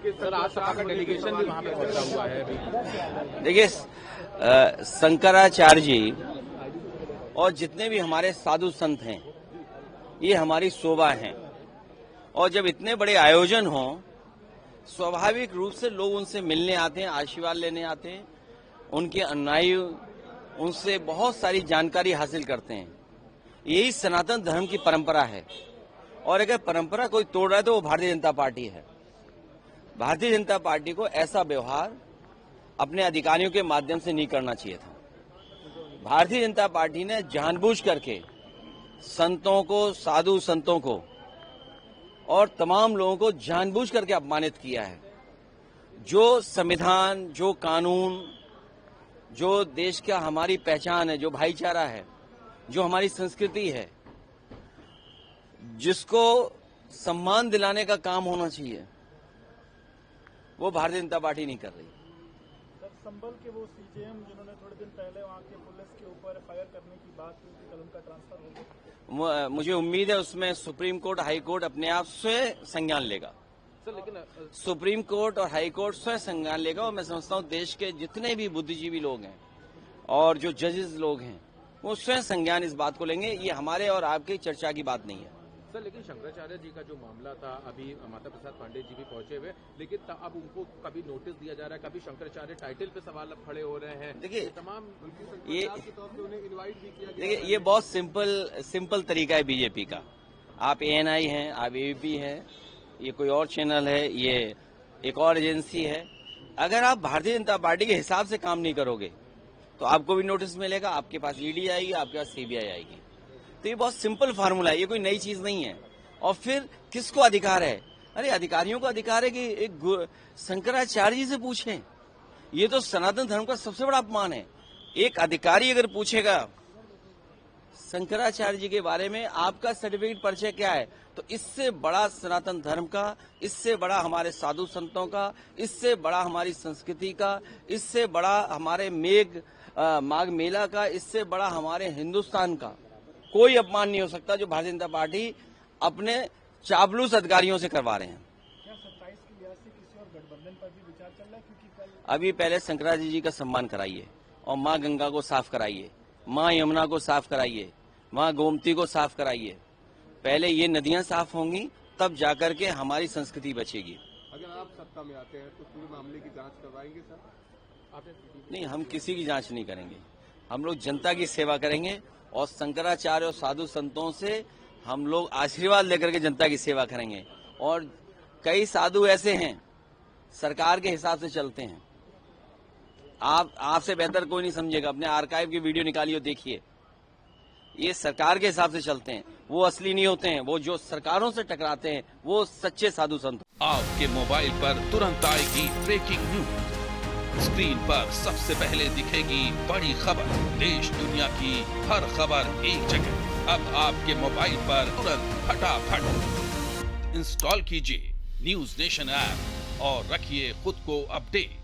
Sir आज सपा का delegation भी वहां पे पहुंचा हुआ है अभी। देखिए शंकराचार्य जी और जितने भी हमारे साधु संत हैं ये हमारी शोभा हैं और जब इतने बड़े आयोजन हों स्वाभाविक रूप से लोग उनसे मिलने आते हैं, आशीर्वाद लेने आते हैं, उनके अनुयायी उनसे बहुत सारी जानकारी हासिल करते हैं। यही सनातन धर्म की परंपरा है और अगर परंपरा कोई तोड़ रहा है तो वो भारतीय जनता पार्टी है। भारतीय जनता पार्टी को ऐसा व्यवहार अपने अधिकारियों के माध्यम से नहीं करना चाहिए था। भारतीय जनता पार्टी ने जानबूझ करके संतों को, साधु संतों को और तमाम लोगों को जानबूझ करके अपमानित किया है। जो संविधान, जो कानून, जो देश का हमारी पहचान है, जो भाईचारा है, जो हमारी संस्कृति है, जिसको सम्मान दिलाने का काम होना चाहिए, वो भारतीय जनता पार्टी नहीं कर रही। सर संभल के वो सीजेएम जिन्होंने थोड़े दिन पहले वहाँ के पुलिस के ऊपर फायर करने की बात की थी, कल उनका ट्रांसफर हो गया। मुझे उम्मीद है उसमें सुप्रीम कोर्ट, हाई कोर्ट अपने आप स्वयं संज्ञान लेगा। सर लेकिन सुप्रीम कोर्ट और हाई कोर्ट स्वयं संज्ञान लेगा और मैं समझता हूँ देश के जितने भी बुद्धिजीवी लोग हैं और जो जजेस लोग हैं वो स्वयं संज्ञान इस बात को लेंगे। ये हमारे और आपकी चर्चा की बात नहीं है। सर लेकिन शंकराचार्य जी का जो मामला था, अभी माता प्रसाद पांडे जी भी पहुंचे हुए, लेकिन अब उनको कभी नोटिस दिया जा रहा है, कभी शंकराचार्य टाइटल पे सवाल अब खड़े हो रहे हैं। देखिए तमाम ये उन्हें इनवाइट भी किया गया। देखिए ये बहुत सिंपल तरीका है बीजेपी का। आप एएनआई हैं, आप एबीपी हैं, ये कोई और चैनल है, ये एक और एजेंसी है। अगर आप भारतीय जनता पार्टी के हिसाब से काम नहीं करोगे तो आपको भी नोटिस मिलेगा, आपके पास ईडी आएगी, आपके पास सीबीआई आएगी। तो ये बहुत सिंपल फार्मूला है, ये कोई नई चीज नहीं है। और फिर किसको अधिकार है? अरे अधिकारियों को अधिकार है कि एक शंकराचार्य जी से पूछें। ये तो सनातन धर्म का सबसे बड़ा अपमान है। एक अधिकारी अगर पूछेगा शंकराचार्य जी के बारे में आपका सर्टिफिकेट परिचय क्या है, तो इससे बड़ा सनातन धर्म का, इससे बड़ा हमारे साधु संतों का, इससे बड़ा हमारी संस्कृति का, इससे बड़ा हमारे माघ मेला का, इससे बड़ा हमारे हिंदुस्तान का कोई अपमान नहीं हो सकता जो भारतीय जनता पार्टी अपने चापलूस अधिकारियों से करवा रहे हैं। क्या 27 की लिहाज से किसी और गठबंधन पर भी विचार चल रहा है? क्योंकि कल अभी पहले शंकराचार्य जी का सम्मान कराइए और माँ गंगा को साफ कराइए, माँ यमुना को साफ कराइए, माँ गोमती को साफ कराइए। पहले ये नदियां साफ होंगी तब जाकर के हमारी संस्कृति बचेगी। अगर आप सत्ता में आते हैं तो पूरे मामले की जांच करवाएंगे सर? नहीं, हम किसी की जांच नहीं करेंगे। हम लोग जनता की सेवा करेंगे और शंकराचार्य और साधु संतों से हम लोग आशीर्वाद लेकर के जनता की सेवा करेंगे। और कई साधु ऐसे हैं सरकार के हिसाब से चलते हैं। आपसे बेहतर कोई नहीं समझेगा। अपने आर्काइव की वीडियो निकालिए, देखिए। ये सरकार के हिसाब से चलते हैं, वो असली नहीं होते हैं। वो जो सरकारों से टकराते हैं वो सच्चे साधु संत। आपके मोबाइल पर तुरंत आएगी ब्रेकिंग न्यूज। स्क्रीन पर सबसे पहले दिखेगी बड़ी खबर। देश दुनिया की हर खबर एक जगह। अब आपके मोबाइल पर तुरंत फटाफट इंस्टॉल कीजिए न्यूज नेशन ऐप और रखिए खुद को अपडेट।